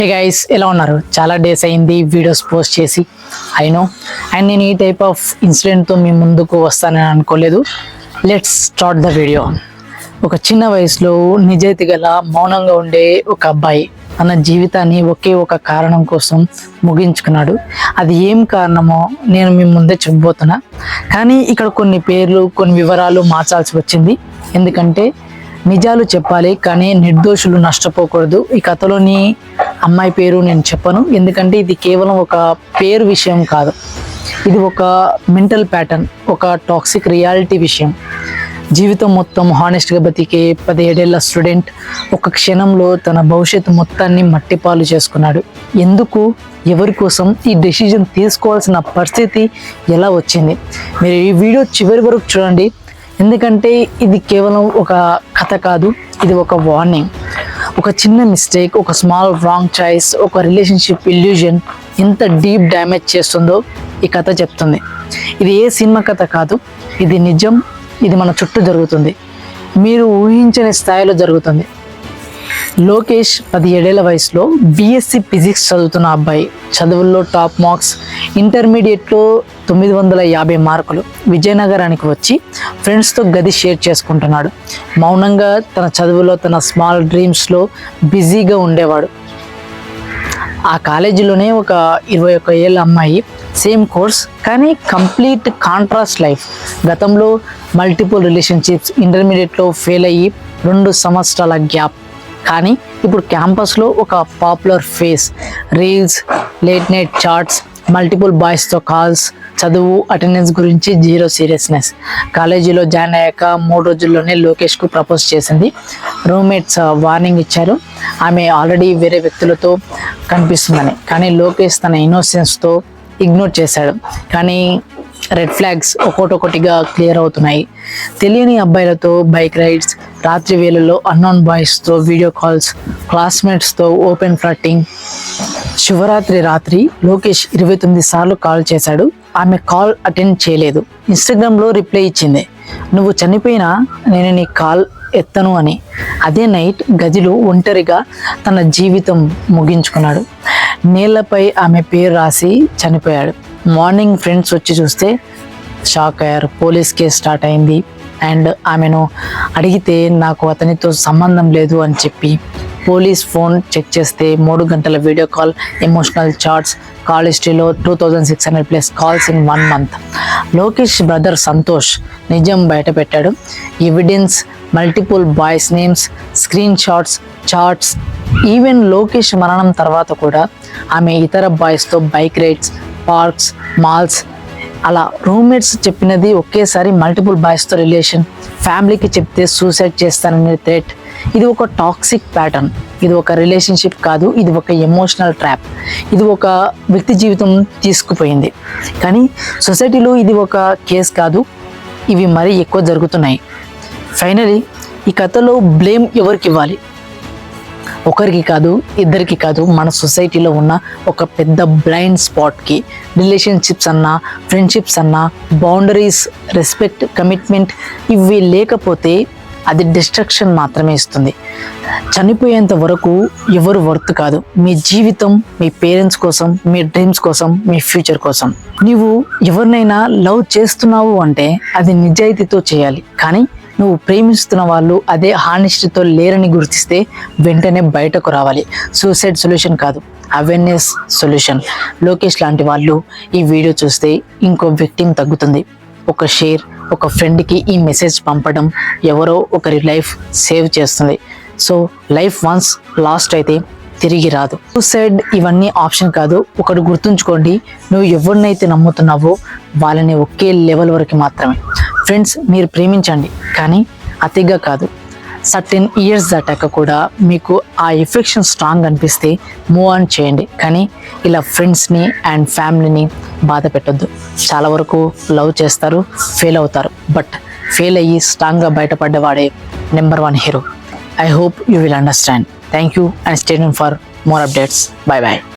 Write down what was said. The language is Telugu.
హే గైస్, ఎలా ఉన్నారు? చాలా డేస్ అయింది వీడియోస్ పోస్ట్ చేసి. ఐ నో, అండ్ నేను ఈ టైప్ ఆఫ్ ఇన్సిడెంట్తో మీ ముందుకు వస్తానని అనుకోలేదు. Let's start the video. ఒక చిన్న వయసులో నిజాయితీ గల మౌనంగా ఉండే ఒక అబ్బాయి తన జీవితాన్ని ఒకే ఒక కారణం కోసం ముగించుకున్నాడు. అది ఏం కారణమో నేను మీ ముందే చెప్పబోతున్నా. కానీ ఇక్కడ కొన్ని పేర్లు, కొన్ని వివరాలు మార్చాల్సి వచ్చింది. ఎందుకంటే నిజాలు చెప్పాలి, కానీ నిర్దోషులు నష్టపోకూడదు. ఈ కథలోని అమ్మాయి పేరు నేను చెప్పను, ఎందుకంటే ఇది కేవలం ఒక పేరు విషయం కాదు. ఇది ఒక మెంటల్ ప్యాటర్న్, ఒక టాక్సిక్ రియాలిటీ విషయం. జీవితం మొత్తం హానెస్ట్గా బతికే 17 ఏళ్ల స్టూడెంట్ ఒక క్షణంలో తన భవిష్యత్తు మొత్తాన్ని మట్టిపాలు చేసుకున్నాడు. ఎందుకు, ఎవరి కోసం ఈ డెసిజన్ తీసుకోవాల్సిన పరిస్థితి ఎలా వచ్చింది? మీరు ఈ వీడియో చివరి వరకు చూడండి, ఎందుకంటే ఇది కేవలం ఒక కథ కాదు, ఇది ఒక వార్నింగ్. ఒక చిన్న మిస్టేక్, ఒక స్మాల్ రాంగ్ చాయిస్, ఒక రిలేషన్షిప్ ఇల్యూజన్ ఎంత డీప్ డ్యామేజ్ చేస్తుందో ఈ కథ చెప్తుంది. ఇది ఏ సినిమా కథ కాదు, ఇది నిజం. ఇది మన చుట్టూ జరుగుతుంది, మీరు ఊహించని స్థాయిలో జరుగుతుంది. లోకేష్ 17 ఏళ్ల వయసులో బీఎస్సీ ఫిజిక్స్ చదువుతున్న అబ్బాయి. చదువుల్లో టాప్ మార్క్స్, ఇంటర్మీడియట్లో 950 మార్కులు. విజయనగరానికి వచ్చి ఫ్రెండ్స్తో గది షేర్ చేసుకుంటున్నాడు. మౌనంగా తన చదువులో, తన స్మాల్ డ్రీమ్స్లో బిజీగా ఉండేవాడు. ఆ కాలేజీలోనే ఒక 21 ఏళ్ళ అమ్మాయి, సేమ్ కోర్స్ కానీ కంప్లీట్ కాంట్రాస్ట్ లైఫ్. గతంలో మల్టిపుల్ రిలేషన్షిప్స్, ఇంటర్మీడియట్లో ఫెయిల్ అయ్యి 2 సంవత్సరాల గ్యాప్. కానీ ఇప్పుడు క్యాంపస్లో ఒక popular face, reels, late night chats, multiple బాయ్స్తో కాల్స్, చదువు, అటెండెన్స్ గురించి జీరో సీరియస్నెస్. కాలేజీలో జాయిన్ అయ్యాక 3 రోజుల్లోనే లోకేష్కు ప్రపోజ్ చేసింది. రూమ్మేట్స్ వార్నింగ్ ఇచ్చారు, ఆమె ఆల్రెడీ వేరే వ్యక్తులతో కనిపిస్తుందని. కానీ లోకేష్ తన ఇన్నోసెన్స్తో ఇగ్నోర్ చేశాడు. కానీ రెడ్ ఫ్లాగ్స్ ఒక్కొక్కటిగా క్లియర్ అవుతున్నాయి. తెలియని అబ్బాయిలతో బైక్ రైడ్స్, రాత్రి వేళల్లో అన్నోన్ బాయ్స్తో వీడియో కాల్స్, క్లాస్మేట్స్తో ఓపెన్ ఫ్లర్టింగ్. శివరాత్రి రాత్రి లోకేష్ 29 సార్లు కాల్ చేశాడు. ఆమె కాల్ అటెండ్ చేయలేదు. ఇన్స్టాగ్రామ్లో రిప్లై ఇచ్చింది, నువ్వు చనిపోయినా నేను నీ కాల్ ఎత్తను అని. అదే నైట్ గదిలో ఒంటరిగా తన జీవితం ముగించుకున్నాడు. నేలపై ఆమె పేరు రాసి చనిపోయాడు. మార్నింగ్ ఫ్రెండ్స్ వచ్చి చూస్తే షాక్ అయ్యారు. పోలీస్ కేసు స్టార్ట్ అయింది. అండ్ ఆమెను అడిగితే నాకు అతనితో సంబంధం లేదు అని చెప్పి పోలీస్ ఫోన్ చెక్ చేస్తే 3 గంటల video call, emotional chats, call హిస్టరీలో 2600+ calls in 1 month. Lokesh brother Santosh నిజం బయట పెట్టాడు. Evidence, multiple boys names, screen shots, chats. Even Lokesh మరణం తర్వాత కూడా ఆమె ఇతర బాయ్స్తో బైక్ రైడ్స్, పార్క్స్, మాల్స్. అలా రూమ్మేట్స్ చెప్పినది ఒకేసారి మల్టిపుల్ బాయ్స్తో రిలేషన్. ఫ్యామిలీకి చెప్తే సూసైడ్ చేస్తాననే థ్రెట్. ఇది ఒక టాక్సిక్ ప్యాటర్న్. ఇది ఒక రిలేషన్షిప్ కాదు, ఇది ఒక ఎమోషనల్ ట్రాప్. ఇది ఒక వ్యక్తి జీవితం తీసుకుపోయింది. కానీ సొసైటీలో ఇది ఒక కేసు కాదు, ఇవి మరీ ఎక్కువ జరుగుతున్నాయి. ఫైనలీ ఈ కథలో బ్లేమ్ ఎవరికి ఇవ్వాలి? ఒకరికి కాదు, ఇద్దరికి కాదు, మన సొసైటీలో ఉన్న ఒక పెద్ద బ్లైండ్ స్పాట్కి. రిలేషన్షిప్స్ అన్నా, ఫ్రెండ్షిప్స్ అన్నా, బౌండరీస్, రెస్పెక్ట్, కమిట్మెంట్ ఇవి లేకపోతే అది డిస్ట్రక్షన్ మాత్రమే ఇస్తుంది. చనిపోయేంత వరకు ఎవరు వర్త్ కాదు. మీ జీవితం మీ పేరెంట్స్ కోసం, మీ డ్రీమ్స్ కోసం, మీ ఫ్యూచర్ కోసం. నువ్వు ఎవరినైనా లవ్ చేస్తున్నావు అంటే అది నిజాయితీతో చేయాలి. కానీ నువ్వు ప్రేమిస్తున్న వాళ్ళు అదే హానెస్టీతో లేరని గుర్తిస్తే వెంటనే బయటకు రావాలి. సూసైడ్ సొల్యూషన్ కాదు, అవేర్నెస్ సొల్యూషన్. లోకేష్ లాంటి వాళ్ళు ఈ వీడియో చూస్తే ఇంకో విక్టిమ్ తగ్గుతుంది. ఒక షేర్, ఒక ఫ్రెండ్కి ఈ మెసేజ్ పంపడం ఎవరో ఒకరి లైఫ్ సేవ్ చేస్తుంది. సో లైఫ్ వన్స్ లాస్ట్ అయితే తిరిగి రాదు. సూసైడ్ ఇవన్నీ ఆప్షన్ కాదు. ఒకటి గుర్తుంచుకోండి, నువ్వు ఎవరినైతే నమ్ముతున్నావో వాళ్ళని ఒకే లెవెల్ వరకు మాత్రమే. ఫ్రెండ్స్, మీరు ప్రేమించండి, కానీ అతిగా కాదు. సర్టెన్ ఇయర్స్ దాటాక కూడా మీకు ఆ ఎఫెక్షన్ స్ట్రాంగ్ అనిపిస్తే మూవ్ ఆన్ చేయండి. కానీ ఇలా ఫ్రెండ్స్ని అండ్ ఫ్యామిలీని బాధ పెట్టొద్దు. చాలా వరకు లవ్ చేస్తారు, ఫెయిల్ అవుతారు. బట్ ఫెయిల్ అయ్యి స్ట్రాంగ్గా బయటపడ్డవాడే number 1 hero. I hope you will understand. Thank you and stay tuned for more updates. Bye bye.